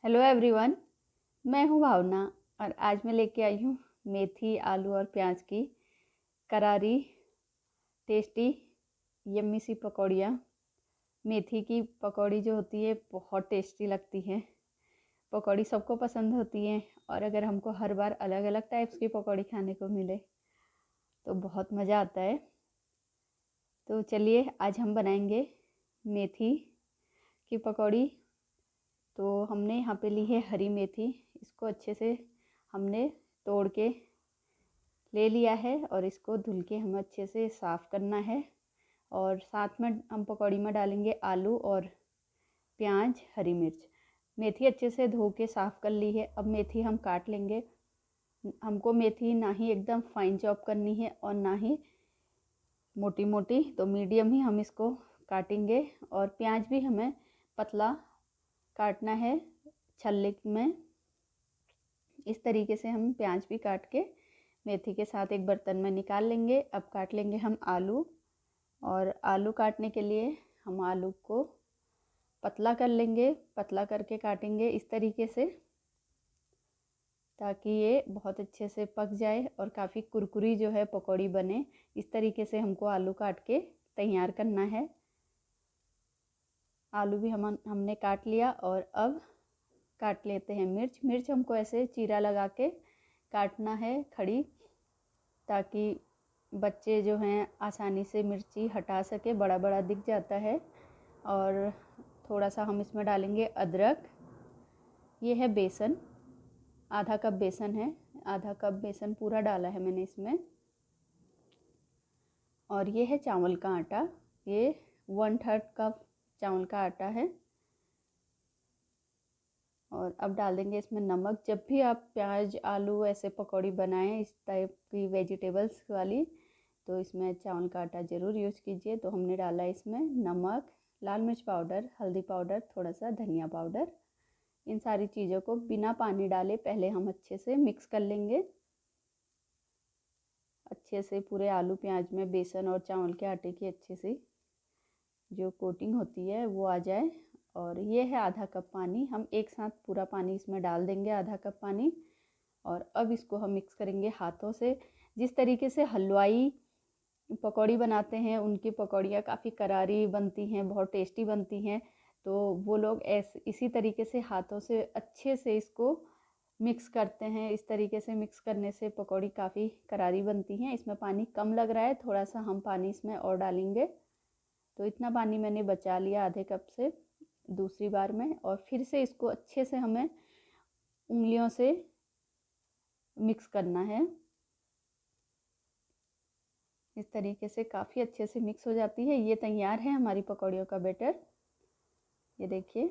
Hello everyone. मैं हूँ भावना और आज मैं लेके आई हूँ मेथी, आलू और प्याज की करारी, टेस्टी, यम्मी सी पकौड़ियाँ। मेथी की पकौड़ी जो होती है बहुत टेस्टी लगती है। पकौड़ी सबको पसंद होती है और अगर हमको हर बार अलग अलग टाइप्स की पकौड़ी खाने को मिले तो बहुत मज़ा आता है। तो चलिए आज हम बनाएंगे मेथी की पकौड़ी। तो हमने यहाँ पे ली है हरी मेथी। इसको अच्छे से हमने तोड़ के ले लिया है और इसको धुल के हमें अच्छे से साफ़ करना है। और साथ में हम पकौड़ी में डालेंगे आलू और प्याज, हरी मिर्च। मेथी अच्छे से धो के साफ़ कर ली है। अब मेथी हम काट लेंगे। हमको मेथी ना ही एकदम फाइन चॉप करनी है और ना ही मोटी मोटी, तो मीडियम ही हम इसको काटेंगे। और प्याज भी हमें पतला काटना है छल्ले में। इस तरीके से हम प्याज भी काट के मेथी के साथ एक बर्तन में निकाल लेंगे। अब काट लेंगे हम आलू। और आलू काटने के लिए हम आलू को पतला कर लेंगे, पतला करके काटेंगे इस तरीके से, ताकि ये बहुत अच्छे से पक जाए और काफ़ी कुरकुरी जो है पकौड़ी बने। इस तरीके से हमको आलू काट के तैयार करना है। आलू भी हमने काट लिया। और अब काट लेते हैं मिर्च। मिर्च हमको ऐसे चीरा लगा के काटना है खड़ी, ताकि बच्चे जो हैं आसानी से मिर्ची हटा सके, बड़ा बड़ा दिख जाता है। और थोड़ा सा हम इसमें डालेंगे अदरक। ये है बेसन, आधा कप बेसन है, आधा कप बेसन पूरा डाला है मैंने इसमें। और ये है चावल का आटा, ये 1/3 कप चावल का आटा है। और अब डाल देंगे इसमें नमक। जब भी आप प्याज, आलू ऐसे पकौड़ी बनाएं इस टाइप की वेजिटेबल्स वाली, तो इसमें चावल का आटा ज़रूर यूज़ कीजिए। तो हमने डाला इसमें नमक, लाल मिर्च पाउडर, हल्दी पाउडर, थोड़ा सा धनिया पाउडर। इन सारी चीज़ों को बिना पानी डाले पहले हम अच्छे से मिक्स कर लेंगे। अच्छे से पूरे आलू प्याज में बेसन और चावल के आटे की अच्छी सी जो कोटिंग होती है वो आ जाए। और ये है आधा कप पानी। हम एक साथ पूरा पानी इसमें डाल देंगे, आधा कप पानी। और अब इसको हम मिक्स करेंगे हाथों से। जिस तरीके से हलवाई पकौड़ी बनाते हैं, उनकी पकौड़ियाँ काफ़ी करारी बनती हैं, बहुत टेस्टी बनती हैं। तो वो लोग इसी तरीके से हाथों से अच्छे से इसको मिक्स करते हैं। इस तरीके से मिक्स करने से पकौड़ी काफ़ी करारी बनती हैं। इसमें पानी कम लग रहा है, थोड़ा सा हम पानी इसमें और डालेंगे। तो इतना पानी मैंने बचा लिया आधे कप से दूसरी बार में। और फिर से इसको अच्छे से हमें उंगलियों से मिक्स करना है। इस तरीके से काफ़ी अच्छे से मिक्स हो जाती है। ये तैयार है हमारी पकौड़ियों का बैटर। ये देखिए,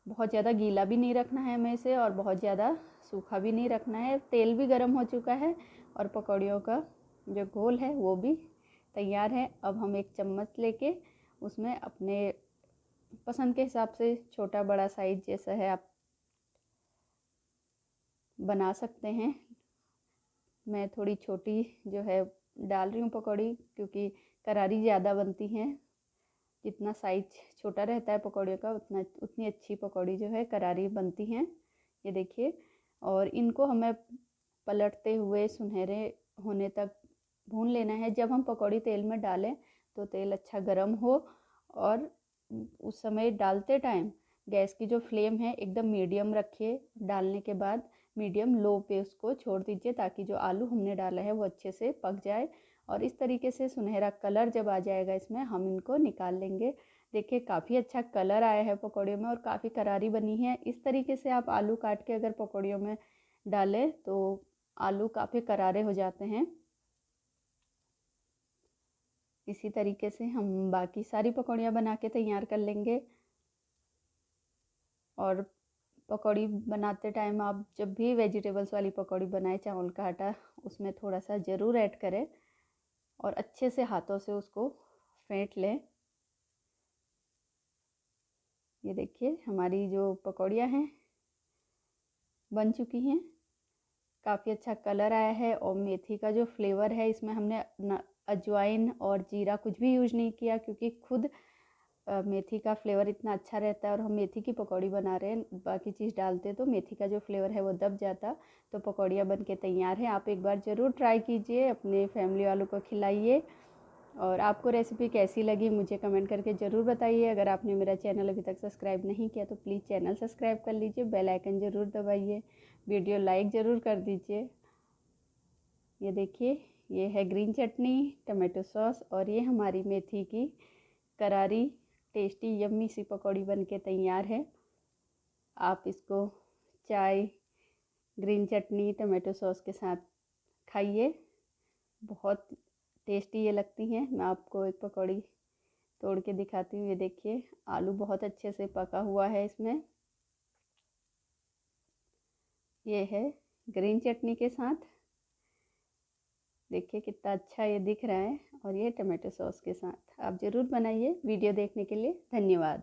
बहुत ज़्यादा गीला भी नहीं रखना है हमें इसे और बहुत ज़्यादा सूखा भी नहीं रखना है। तेल भी गर्म हो चुका है और पकौड़ियों का जो घोल है वो भी तैयार है। अब हम एक चम्मच लेके उसमें अपने पसंद के हिसाब से छोटा बड़ा साइज जैसा है आप बना सकते हैं। मैं थोड़ी छोटी जो है डाल रही हूँ पकौड़ी, क्योंकि करारी ज़्यादा बनती हैं। जितना साइज छोटा रहता है पकौड़ियों का उतनी अच्छी पकौड़ी जो है करारी बनती हैं। ये देखिए, और इनको हमें पलटते हुए सुनहरे होने तक भून लेना है। जब हम पकौड़ी तेल में डालें तो तेल अच्छा गर्म हो, और उस समय डालते टाइम गैस की जो फ्लेम है एकदम मीडियम रखिए। डालने के बाद मीडियम लो पे उसको छोड़ दीजिए, ताकि जो आलू हमने डाला है वो अच्छे से पक जाए। और इस तरीके से सुनहरा कलर जब आ जाएगा इसमें, हम इनको निकाल लेंगे। देखिए काफ़ी अच्छा कलर आया है पकौड़ियों में और काफ़ी करारी बनी है। इस तरीके से आप आलू काट के अगर पकौड़ियों में डालें तो आलू काफ़ी करारे हो जाते हैं। इसी तरीके से हम बाकी सारी पकौड़ियाँ बना के तैयार कर लेंगे। और पकौड़ी बनाते टाइम आप जब भी वेजिटेबल्स वाली पकौड़ी बनाएं, चावल का आटा उसमें थोड़ा सा ज़रूर ऐड करें और अच्छे से हाथों से उसको फेंट लें। ये देखिए हमारी जो पकौड़ियाँ हैं बन चुकी हैं। काफ़ी अच्छा कलर आया है और मेथी का जो फ्लेवर है इसमें हमने अजवाइन और जीरा कुछ भी यूज़ नहीं किया, क्योंकि खुद मेथी का फ्लेवर इतना अच्छा रहता है, और हम मेथी की पकौड़ी बना रहे हैं, बाकी चीज़ डालते तो मेथी का जो फ्लेवर है वो दब जाता। तो पकौड़ियाँ बन के तैयार हैं, आप एक बार ज़रूर ट्राई कीजिए, अपने फैमिली वालों को खिलाइए। और आपको रेसिपी कैसी लगी मुझे कमेंट करके ज़रूर बताइए। अगर आपने मेरा चैनल अभी तक सब्सक्राइब नहीं किया तो प्लीज़ चैनल सब्सक्राइब कर लीजिए, बेल आइकन ज़रूर दबाइए, वीडियो लाइक ज़रूर कर दीजिए। ये देखिए, ये है ग्रीन चटनी, टमाटो सॉस, और ये हमारी मेथी की करारी टेस्टी यम्मी सी पकौड़ी बन के तैयार है। आप इसको चाय, ग्रीन चटनी, टमाटो सॉस के साथ खाइए, बहुत टेस्टी ये लगती हैं। मैं आपको एक पकौड़ी तोड़ के दिखाती हूँ। ये देखिए, आलू बहुत अच्छे से पका हुआ है इसमें। ये है ग्रीन चटनी के साथ, देखिए कितना अच्छा ये दिख रहा है, और ये टमाटो सॉस के साथ। आप ज़रूर बनाइए। वीडियो देखने के लिए धन्यवाद।